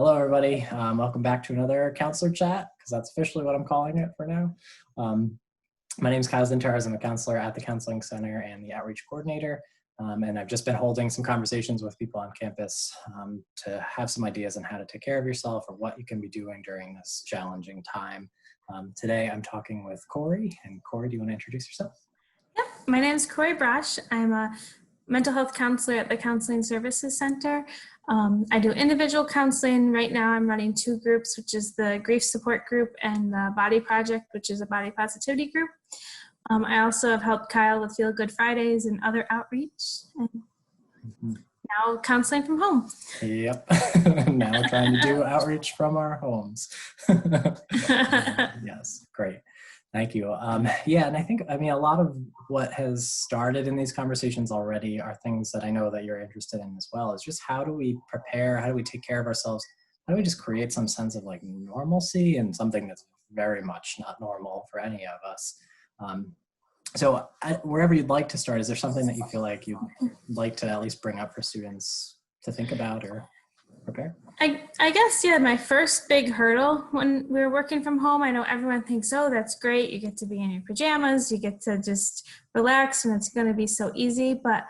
Hello, everybody. Welcome back to another counselor chat, because that's officially what I'm calling it for now. My name is Kyle Dzintars. I'm a counselor at the Counseling Center and the Outreach Coordinator. And I've just been holding some conversations with people on campus to have some ideas on how to take care of yourself or what you can be doing during this challenging time. Today, I'm talking with Cory. And Cory, do you want to introduce yourself? Yep, my name is Cory Brosch. I'm a mental health counselor at the Counseling Services Center. I do individual counseling. Right now I'm running two groups, which is the Grief Support Group and the Body Project, which is a body positivity group. I also have helped Kyle with Feel Good Fridays and other outreach. And now counseling from home. Yep, now trying to do outreach from our homes. Yes, great. Thank you. Yeah, and I think, a lot of what has started in these conversations already are things that I know that you're interested in as well, is just how do we prepare, how do we take care of ourselves, how do we just create some sense of like normalcy and something that's very much not normal for any of us. So wherever you'd like to start, is there something that you feel like you'd like to at least bring up for students to think about or prepare? I guess, yeah, my first big hurdle when we were working from home, I know everyone thinks, oh, that's great. You get to be in your pajamas, you get to just relax and it's going to be so easy. But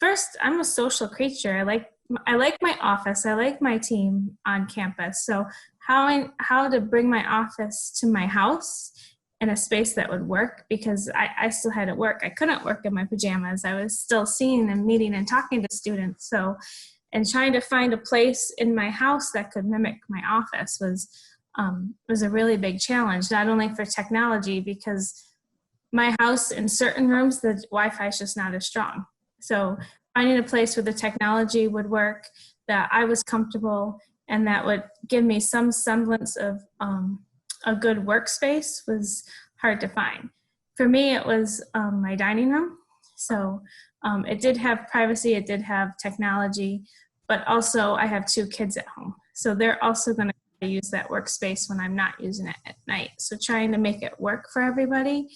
first, I'm a social creature. I like my office. I like my team on campus. So how to bring my office to my house in a space that would work, because I still had to work. I couldn't work in my pajamas. I was still seeing and meeting and talking to students. And trying to find a place in my house that could mimic my office was a really big challenge, not only for technology, because my house in certain rooms, the Wi-Fi is just not as strong. So finding a place where the technology would work, that I was comfortable, and that would give me some semblance of a good workspace was hard to find. For me, it was my dining room. So it did have privacy, it did have technology, but also I have two kids at home. So they're also going to use that workspace when I'm not using it at night. So trying to make it work for everybody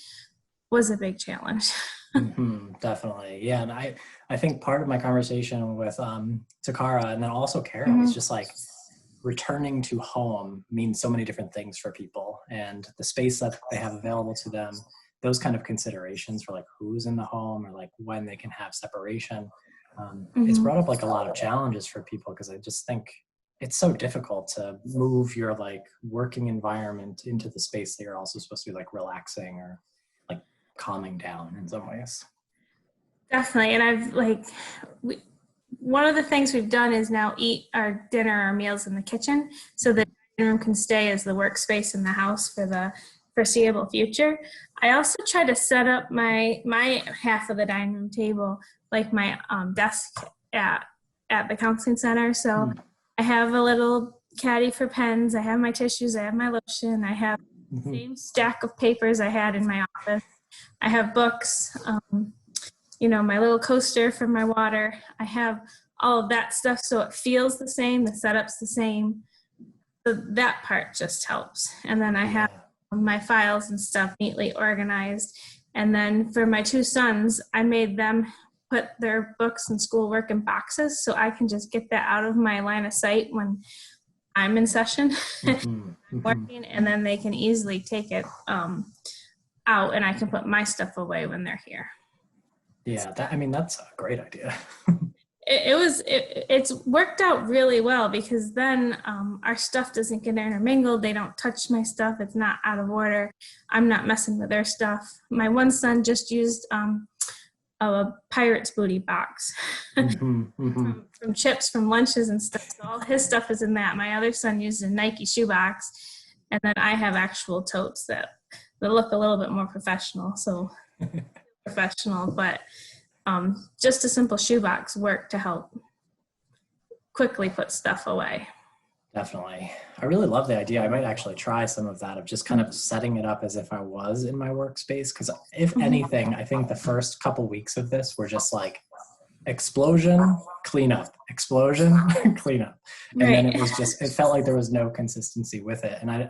was a big challenge. Definitely. Yeah. And I think part of my conversation with Takara and then also Kara was just like returning to home means so many different things for people, and the space that they have available to them, those kind of considerations for like who's in the home or like when they can have separation. It's brought up like a lot of challenges for people, because I just think it's so difficult to move your like working environment into the space that you're also supposed to be like relaxing or like calming down in some ways. Definitely. And one of the things we've done is now eat our dinner or meals in the kitchen, so the dining room can stay as the workspace in the house for the foreseeable future. I also try to set up my half of the dining room table like my desk at the counseling center. So I have a little caddy for pens, I have my tissues, I have my lotion, I have the same stack of papers I had in my office. I have books, my little coaster for my water. I have all of that stuff, so it feels the same, the setup's the same. So that part just helps. And then I have my files and stuff neatly organized. And then for my two sons, I made them put their books and schoolwork in boxes, so I can just get that out of my line of sight when I'm in session working, and then they can easily take it out, and I can put my stuff away when they're here. Yeah, that's a great idea. It's worked out really well, because then our stuff doesn't get intermingled. They don't touch my stuff. It's not out of order. I'm not messing with their stuff. My one son just used a Pirate's Booty box from chips, from lunches and stuff. So all his stuff is in that. My other son used a Nike shoebox, and then I have actual totes that look a little bit more professional. So professional, but just a simple shoebox worked to help quickly put stuff away. Definitely. I really love the idea. I might actually try some of that, of just kind of setting it up as if I was in my workspace. Because if anything, I think the first couple weeks of this were just like explosion, clean up, explosion, clean up. And then it felt like there was no consistency with it. And I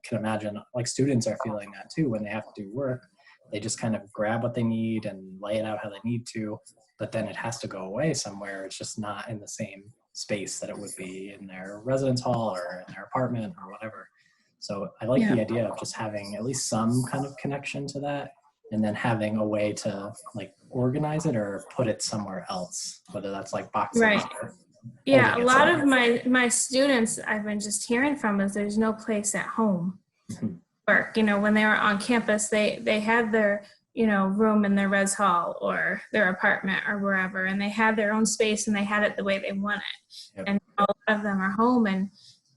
can imagine like students are feeling that too when they have to do work. They just kind of grab what they need and lay it out how they need to, but then it has to go away somewhere. It's just not in the same space that it would be in their residence hall or in their apartment or whatever. So I like the idea of just having at least some kind of connection to that, and then having a way to like organize it or put it somewhere else, whether that's like boxes. Right. Yeah, a lot of my students I've been just hearing from is there's no place at home work. You know, when they were on campus, they had their, you know, room in their res hall or their apartment or wherever, and they had their own space and they had it the way they want it. And a lot of them are home and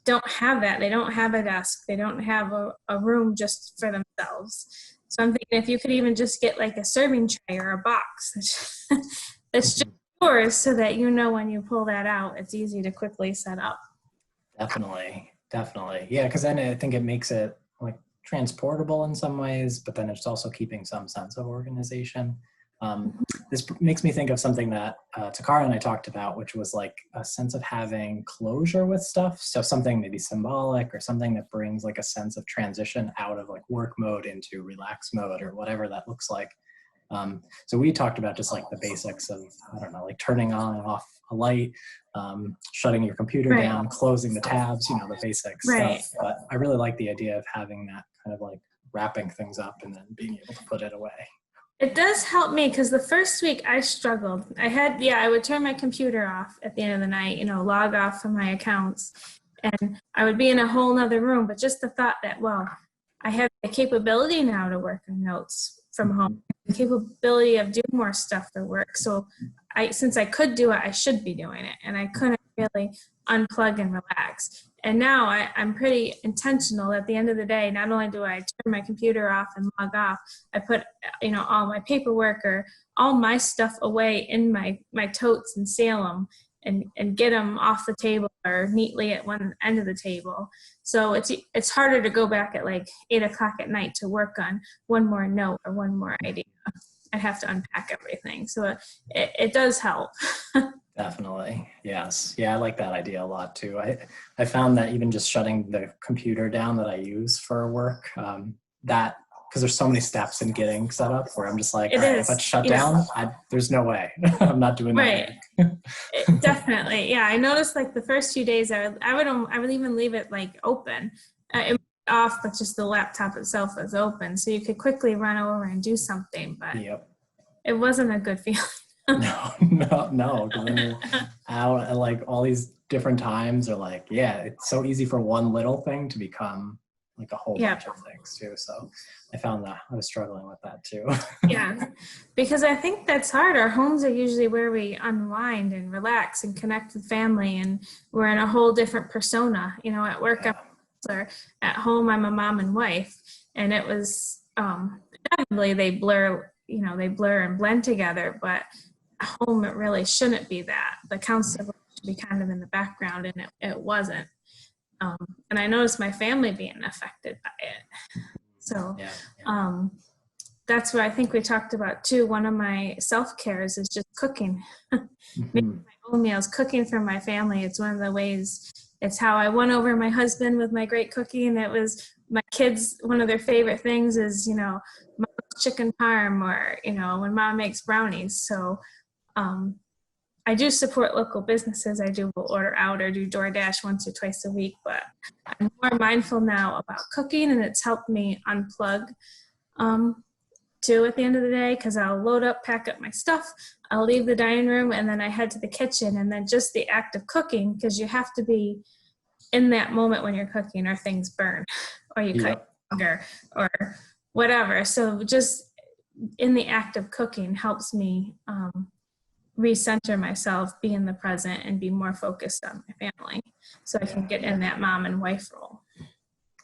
don't have that. They don't have a desk. They don't have a room just for themselves. So I'm thinking if you could even just get like a serving tray or a box that's just yours, so that you know when you pull that out, it's easy to quickly set up. Definitely. Yeah, because then I think it makes it like transportable in some ways, but then it's also keeping some sense of organization. This makes me think of something that Takara and I talked about, which was like a sense of having closure with stuff. So something maybe symbolic or something that brings like a sense of transition out of like work mode into relax mode or whatever that looks like. So we talked about just like the basics of, I don't know, like turning on and off a light, shutting your computer down, closing the tabs, you know, the basic stuff. But I really like the idea of having that kind of like wrapping things up and then being able to put it away. It does help me because the first week I struggled. I would turn my computer off at the end of the night, you know, log off from my accounts, and I would be in a whole nother room. But just the thought that, well, I have the capability now to work on notes from home, the capability of doing more stuff for work. So since I could do it, I should be doing it. And I couldn't really unplug and relax. And now I'm pretty intentional. At the end of the day, not only do I turn my computer off and log off, I put, you know, all my paperwork or all my stuff away in my totes and seal them and get them off the table or neatly at one end of the table. So it's harder to go back at like 8 o'clock at night to work on one more note or one more idea. I'd have to unpack everything. So it does help. Definitely. Yes. Yeah, I like that idea a lot too. I found that even just shutting the computer down that I use for work, that because there's so many steps in getting set up where I'm just like, all right, if it's shut down, there's no way. I'm not doing that. Right. Definitely. Yeah. I noticed like the first few days I would even leave it like open. It was off, but just the laptop itself was open. So you could quickly run over and do something, but it wasn't a good feeling. No. Because then you're out at like all these different times, or like, it's so easy for one little thing to become like a whole bunch of things too. So I found that I was struggling with that too. Yeah, because I think that's hard. Our homes are usually where we unwind and relax and connect with family, and we're in a whole different persona. You know, at work, I'm a counselor. At home, I'm a mom and wife, and it was definitely they blur and blend together, but at home it really shouldn't be that. The counselor should be kind of in the background, and it wasn't. And I noticed my family being affected by it. So that's what I think we talked about too. One of my self-cares is just cooking. Making my own meals, cooking for my family. It's one of the ways, it's how I won over my husband with my great cooking. It was my kids, one of their favorite things is, you know, mom's chicken parm, or, you know, when mom makes brownies. So I do support local businesses. I do order out or do DoorDash once or twice a week, but I'm more mindful now about cooking, and it's helped me unplug too at the end of the day, because I'll load up, pack up my stuff, I'll leave the dining room, and then I head to the kitchen, and then just the act of cooking, because you have to be in that moment when you're cooking or things burn or you cut finger or whatever. So just in the act of cooking helps me recenter myself, be in the present, and be more focused on my family, so I can get in that mom and wife role.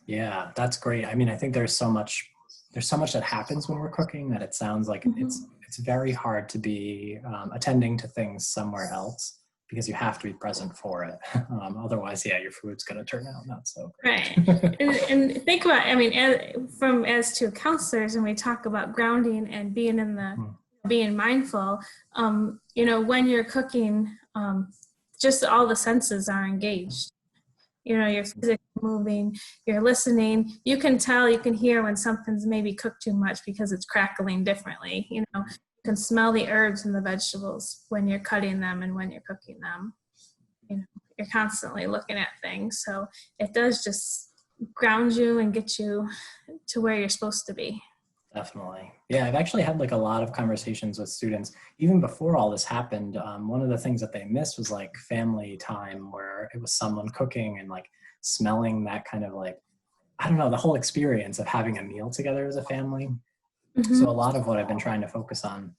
Yeah, that's great. I mean, I think there's so much that happens when we're cooking that it sounds like it's very hard to be attending to things somewhere else, because you have to be present for it. Otherwise, your food's going to turn out not so great. Right. and think about, I mean, as to counselors, and we talk about grounding and being in the being mindful, you know, when you're cooking, just all the senses are engaged. You know, you're physically moving, you're listening. You can tell, you can hear when something's maybe cooked too much because it's crackling differently. You know, you can smell the herbs and the vegetables when you're cutting them and when you're cooking them. you're constantly looking at things. So it does just ground you and get you to where you're supposed to be. Definitely. Yeah, I've actually had like a lot of conversations with students, even before all this happened. One of the things that they missed was like family time where it was someone cooking and like smelling that kind of like, I don't know, the whole experience of having a meal together as a family. So a lot of what I've been trying to focus on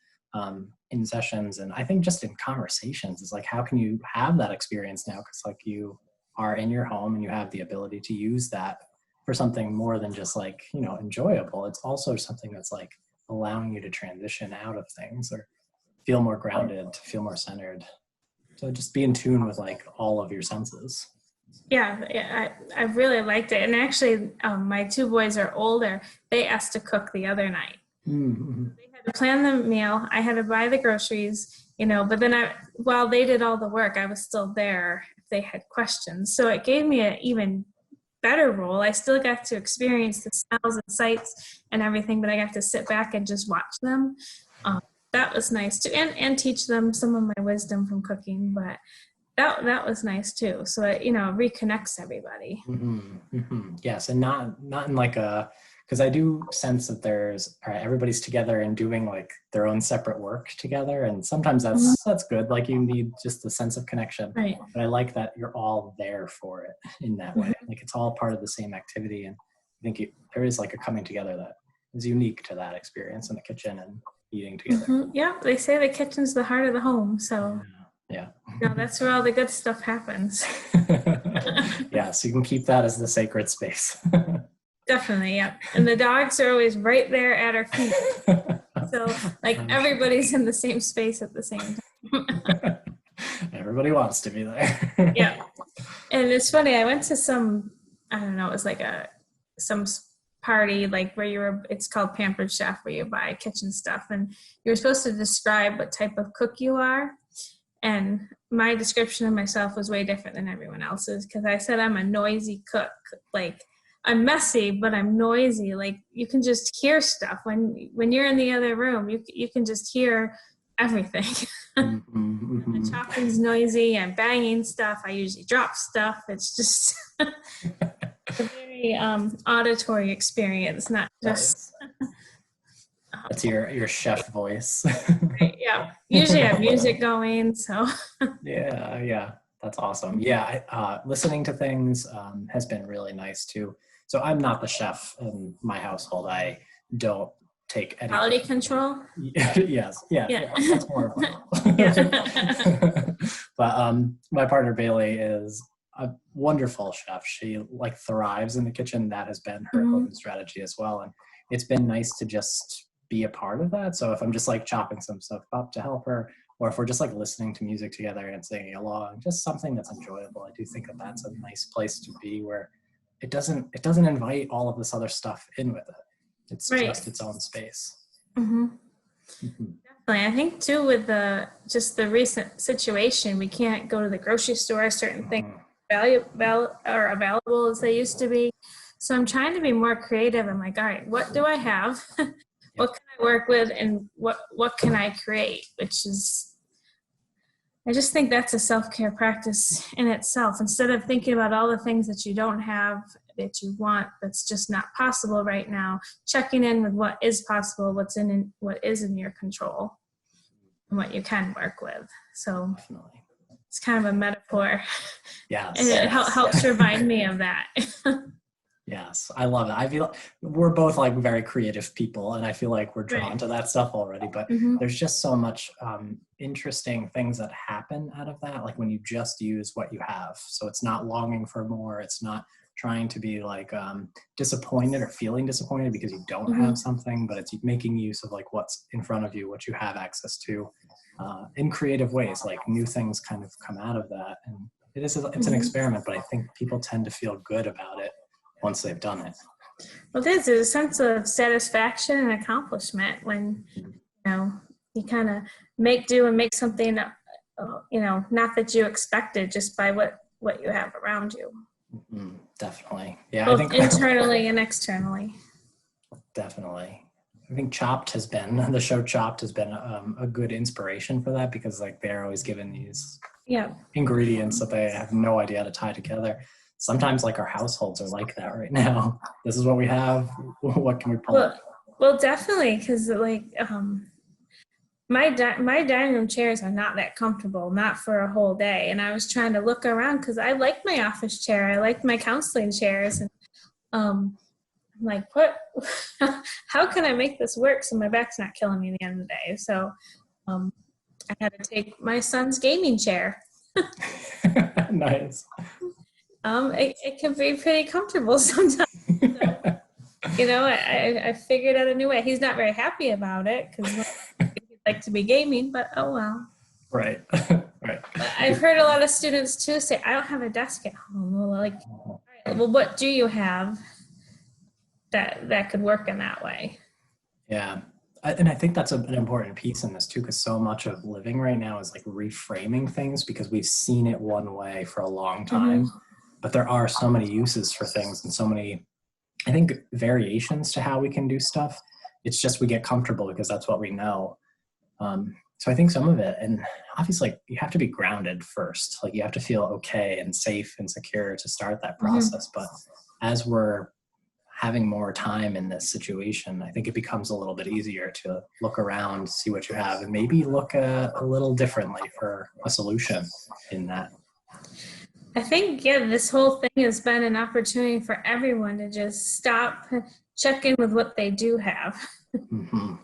in sessions, and I think just in conversations, is like, how can you have that experience now? Because like you are in your home and you have the ability to use that for something more than just like, enjoyable. It's also something that's like allowing you to transition out of things or feel more grounded, to feel more centered. So just be in tune with like all of your senses. Yeah, I really liked it. And actually, my 2 boys are older. They asked to cook the other night. Mm-hmm. They had to plan the meal. I had to buy the groceries, but then while they did all the work, I was still there if they had questions. So it gave me an even better role. I still got to experience the smells and sights and everything, but I got to sit back and just watch them. That was nice too, and teach them some of my wisdom from cooking. But that was nice too. So it, reconnects everybody. Mm-hmm. Mm-hmm. Yes, and not in like because I do sense that all right, everybody's together and doing like their own separate work together, and sometimes that's good. Like you need just a sense of connection. Right. But I like that you're all there for it in that way. Like it's all part of the same activity, and I think there is like a coming together that is unique to that experience in the kitchen and eating together. Yeah, they say the kitchen's the heart of the home, so yeah. That's where all the good stuff happens. Yeah, so you can keep that as the sacred space. Definitely, yeah. And the dogs are always right there at our feet. So like everybody's in the same space at the same time. Everybody wants to be there. Yeah. And it's funny, I went to some, I don't know, it was like some party like where it's called Pampered Chef, where you buy kitchen stuff and you're supposed to describe what type of cook you are. And my description of myself was way different than everyone else's, because I said I'm a noisy cook. Like I'm messy, but I'm noisy. Like you can just hear stuff when you're in the other room. You can just hear everything. Mm-hmm. The chopping's noisy. I'm banging stuff. I usually drop stuff. It's just a very auditory experience, not just. That's your chef voice. Right, yeah. Usually I have music going, so. Yeah, that's awesome. Yeah, listening to things has been really nice too. So I'm not the chef in my household. I don't take any Quality control. Yes, yeah, that's more of Yeah. But my partner Bailey is a wonderful chef. She like thrives in the kitchen. That has been her coping strategy as well, and it's been nice to just be a part of that. So if I'm just like chopping some stuff up to help her, or if we're just like listening to music together and singing along, just something that's enjoyable, I do think that's a nice place to be, where it doesn't invite all of this other stuff in with it. It's just its own space. Definitely. I think too, with the recent situation, we can't go to the grocery store. Certain things are available as they used to be. So I'm trying to be more creative. I'm like, all right, what do I have? What can I work with, and what can I create? Which is, I just think that's a self-care practice in itself. Instead of thinking about all the things that you don't have, that you want, that's just not possible right now, checking in with what is possible, what is in your control, and what you can work with. So definitely. It's kind of a metaphor. Yes. And it helps remind me of that. Yes, I love it. I feel we're both like very creative people, and I feel like we're drawn to that stuff already, but there's just so much interesting things that happen out of that, like when you just use what you have. So it's not longing for more. It's not trying to be like disappointed or feeling disappointed because you don't have something, but it's making use of like what's in front of you, what you have access to in creative ways. Like new things kind of come out of that, and it's an experiment, but I think people tend to feel good about it once they've done it. Well, there's a sense of satisfaction and accomplishment when you kind of make do and make something not that you expected, just by what you have around you. Definitely. Yeah, both I think internally and externally. Definitely. I think the show Chopped has been a good inspiration for that, because like they're always given these Yeah. ingredients that they have no idea how to tie together. Sometimes like our households are like that right now. This is what we have. What can we pull up? Well, definitely, because like my dining room chairs are not that comfortable, not for a whole day. And I was trying to look around because I like my office chair, I like my counseling chairs, and I'm like, what? How can I make this work so my back's not killing me at the end of the day? So I had to take my son's gaming chair. Nice. It can be pretty comfortable sometimes. So, I figured out a new way. He's not very happy about it because he'd like to be gaming, but oh well. Right. Right. But I've heard a lot of students too say, I don't have a desk at home. Well, like, all right, well, what do you have that could work in that way? Yeah. And I think that's an important piece in this too, because so much of living right now is like reframing things because we've seen it one way for a long time. Mm-hmm. But there are so many uses for things and so many, I think, variations to how we can do stuff. It's just we get comfortable because that's what we know. So I think some of it, and obviously like, you have to be grounded first. Like you have to feel okay and safe and secure to start that process. Mm-hmm. But as we're having more time in this situation, I think it becomes a little bit easier to look around, see what you have, and maybe look a little differently for a solution in that. I think, this whole thing has been an opportunity for everyone to just stop, check in with what they do have. Mm-hmm.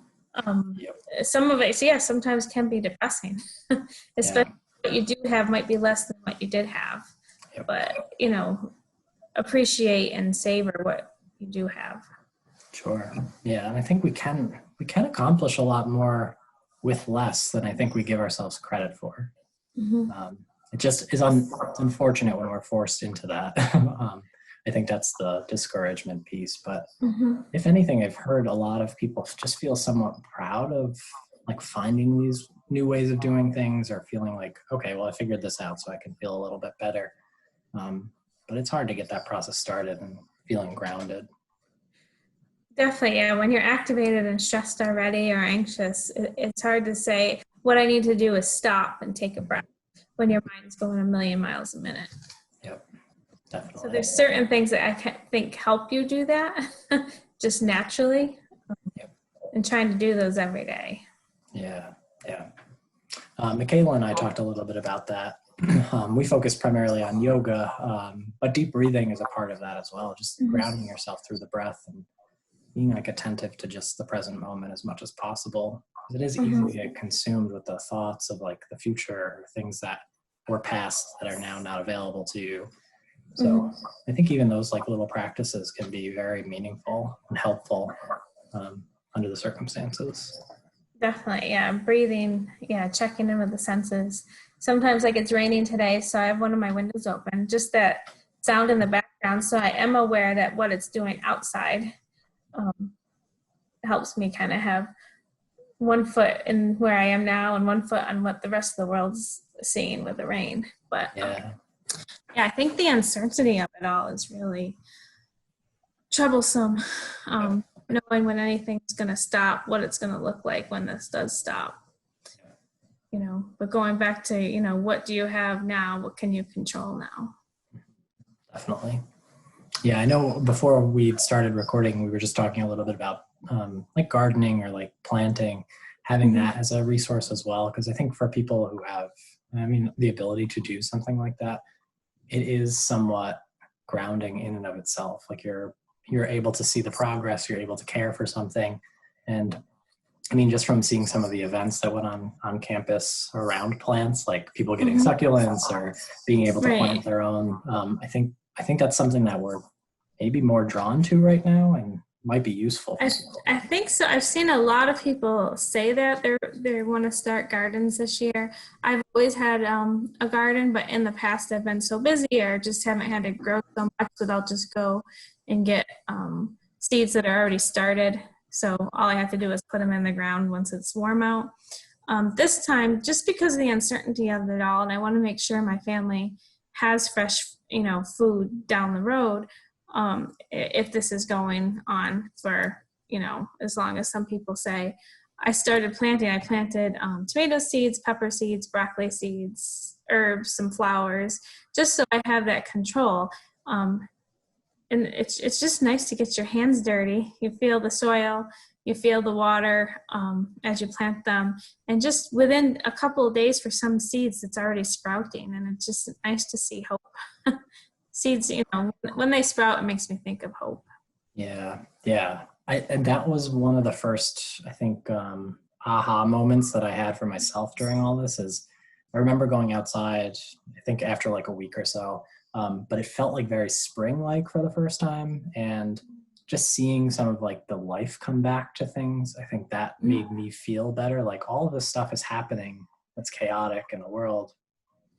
Some of it, sometimes can be depressing, especially what you do have might be less than what you did have. Yep. But, appreciate and savor what you do have. Sure. Yeah, and I think we can accomplish a lot more with less than I think we give ourselves credit for. Mm-hmm. It just is unfortunate when we're forced into that. I think that's the discouragement piece. But if anything, I've heard a lot of people just feel somewhat proud of like finding these new ways of doing things or feeling like, okay, well, I figured this out so I can feel a little bit better. But it's hard to get that process started and feeling grounded. Definitely, yeah. When you're activated and stressed already or anxious, it's hard to say what I need to do is stop and take a breath when your mind's going a million miles a minute. Yep, definitely. So there's certain things that I think help you do that just naturally, and trying to do those every day. Yeah. Michaela and I talked a little bit about that. We focus primarily on yoga, but deep breathing is a part of that as well. Just grounding yourself through the breath and being like attentive to just the present moment as much as possible. It is easy to get consumed with the thoughts of like the future or things that were past that are now not available to you. So I think even those like little practices can be very meaningful and helpful under the circumstances. Definitely, yeah. Breathing, checking in with the senses. Sometimes like it's raining today, so I have one of my windows open, just that sound in the background. So I am aware that what it's doing outside helps me kind of have one foot in where I am now and one foot on what the rest of the world's seeing with the rain. But I think the uncertainty of it all is really troublesome. Knowing when anything's going to stop, what it's going to look like when this does stop. But going back to, what do you have now? What can you control now? Definitely. Yeah, I know before we started recording, we were just talking a little bit about like gardening or like planting, having that as a resource as well. Because I think for people who have, the ability to do something like that, it is somewhat grounding in and of itself. Like you're able to see the progress, you're able to care for something. And just from seeing some of the events that went on campus around plants, like people getting succulents or being able to plant their own, I think that's something that we're maybe more drawn to right now and might be useful. I think so. I've seen a lot of people say that they want to start gardens this year. I've always had a garden, but in the past I've been so busy or just haven't had to grow so much that I'll just go and get seeds that are already started. So all I have to do is put them in the ground once it's warm out. This time, just because of the uncertainty of it all, and I want to make sure my family has fresh, food down the road, if this is going on for, as long as some people say. I started planting. I planted tomato seeds, pepper seeds, broccoli seeds herbs, some flowers, just so I have that control. And it's just nice to get your hands dirty. You feel the soil, you feel the water as you plant them. And just within a couple of days for some seeds, it's already sprouting. And it's just nice to see hope. Seeds, when they sprout, it makes me think of hope. Yeah. Yeah. And that was one of the first, I think, aha moments that I had for myself during all this is I remember going outside, I think after like a week or so, but it felt like very spring-like for the first time. And just seeing some of like the life come back to things, I think that made me feel better. Like all of this stuff is happening that's chaotic in the world,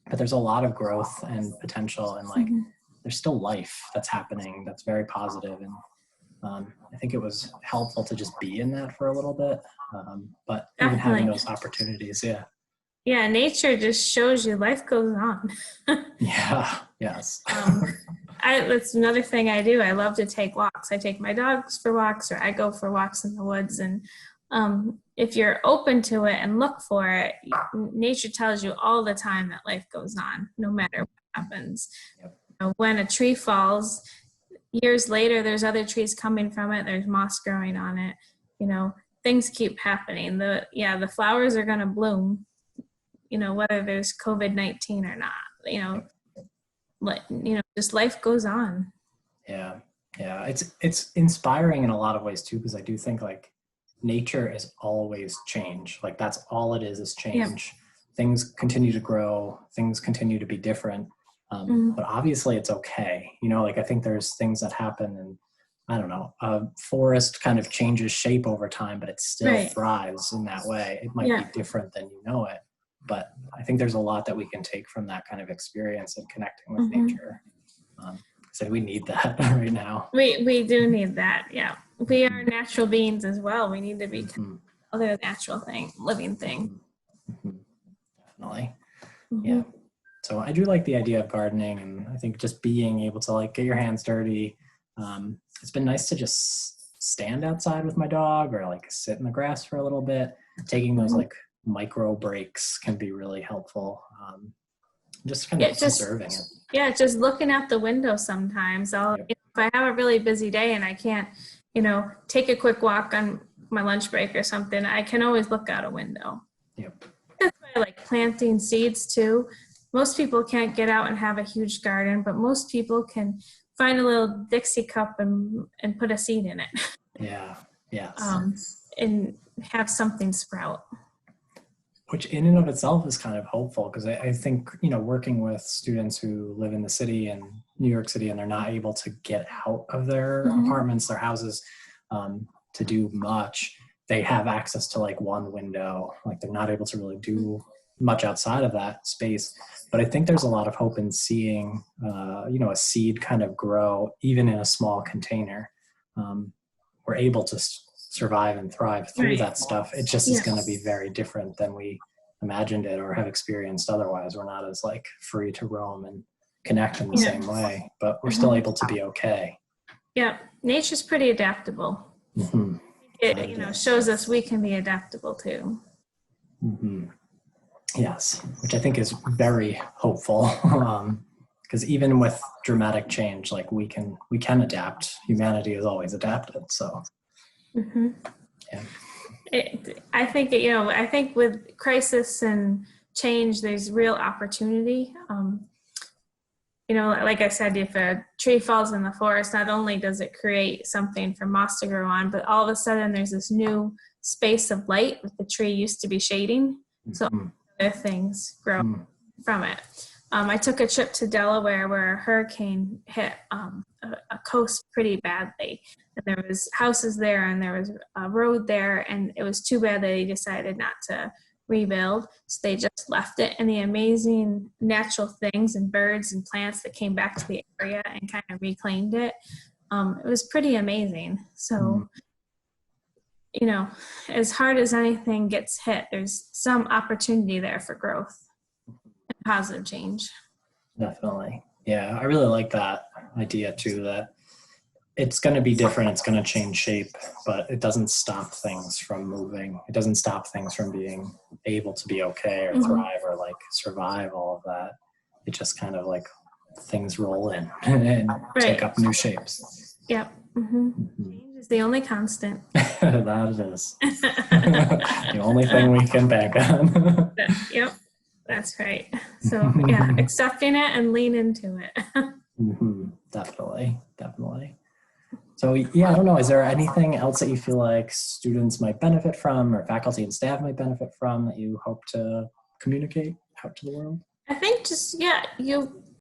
but there's a lot of growth and potential, and like there's still life that's happening that's very positive. And I think it was helpful to just be in that for a little bit, but even having those opportunities, Yeah, nature just shows you life goes on. Yeah, yes. That's another thing I do. I love to take walks. I take my dogs for walks, or I go for walks in the woods. And if you're open to it and look for it, nature tells you all the time that life goes on, no matter what happens. Yep. When a tree falls, years later, there's other trees coming from it. There's moss growing on it. Things keep happening. The flowers are going to bloom. Whether there's COVID-19 or not, just life goes on. Yeah. It's inspiring in a lot of ways too, because I do think like nature is always change. Like that's all it is change. Yep. Things continue to grow, things continue to be different. But obviously it's okay. Like I think there's things that happen, and I don't know, a forest kind of changes shape over time, but it still thrives in that way. It might be different than it. But I think there's a lot that we can take from that kind of experience and connecting with nature. So we need that right now. We do need that. Yeah. We are natural beings as well. We need to be other natural living thing. Definitely. Yeah. So I do like the idea of gardening, and I think just being able to like get your hands dirty. It's been nice to just stand outside with my dog or like sit in the grass for a little bit. Taking those like micro breaks can be really helpful. Just kind of observing it. Yeah, just looking out the window sometimes. If I have a really busy day and I can't, take a quick walk on my lunch break or something, I can always look out a window. Yep. That's why I like planting seeds too. Most people can't get out and have a huge garden, but most people can find a little Dixie cup and put a seed in it. Yeah. Yes. And have something sprout. Which in and of itself is kind of hopeful, because I think, working with students who live in the city and New York City, and they're not able to get out of their apartments, their houses, to do much, they have access to like one window. Like they're not able to really do much outside of that space. But I think there's a lot of hope in seeing, a seed kind of grow even in a small container. We're able to survive and thrive through that stuff. It just is going to be very different than we imagined it or have experienced otherwise. We're not as like free to roam and connect in the same way, but we're still able to be okay. Yeah, nature's pretty adaptable. It shows us we can be adaptable too. Yes, which I think is very hopeful, because even with dramatic change, like we can adapt. Humanity has always adapted, so. Yeah. I think with crisis and change, there's real opportunity. Like I said, if a tree falls in the forest, not only does it create something for moss to grow on, but all of a sudden there's this new space of light that the tree used to be shading. So other things grow from it. I took a trip to Delaware where a hurricane hit a coast pretty badly. And there was houses there and there was a road there, and it was too bad that they decided not to rebuild. So they just left it, and the amazing natural things and birds and plants that came back to the area and kind of reclaimed it. It was pretty amazing. So, as hard as anything gets hit, there's some opportunity there for growth and positive change. Definitely. Yeah, I really like that idea too, that it's going to be different. It's going to change shape, but it doesn't stop things from moving. It doesn't stop things from being able to be okay or thrive or like survive all of that. It just kind of like things roll in and take up new shapes. Yep. Change is the only constant. That it is. The only thing we can bank on. Yep. That's right. So yeah, accepting it and lean into it. Definitely. So yeah, I don't know. Is there anything else that you feel like students might benefit from or faculty and staff might benefit from that you hope to communicate out to the world? I think just, you